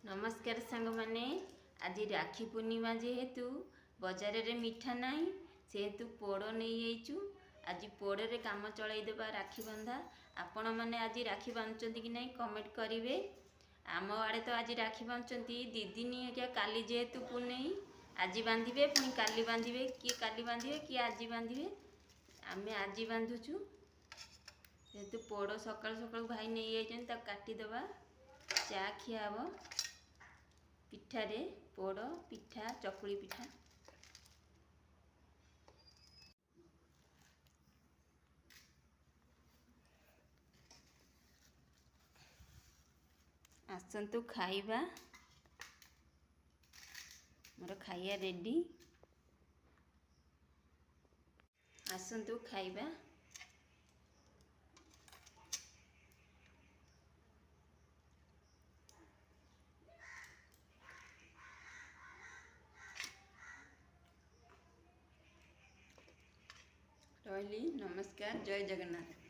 नमस्कार सांग माने आज राखी पूर्णिमा जेहेतु बजार रे मिठा नहीं सेहेतु पोड़ नहीं जाइचु। आज पोड़ रे काम चलईदेवा राखी बंधा। आपण मैंने आज राखी बांधुंट कि नहीं कमेंट करेंगे। आम आड़े तो आज राखी बांधुंट दी दिन क्या काली जेहेतु पुनई आज बांधे पुणी काली बांधे किए काली बांधे किए आज बांधे आम आज बांधुचु। जेहेतु पोड़ सकाल सकाल भाई नहीं जाइए काटिदेवा चा खिया हम पिठारे पोड़ पिठा चकुली पिठा। आसतु खाइबा मोर खाइया रेडी आसतु खाइबा। रही नमस्कार जय जगन्नाथ।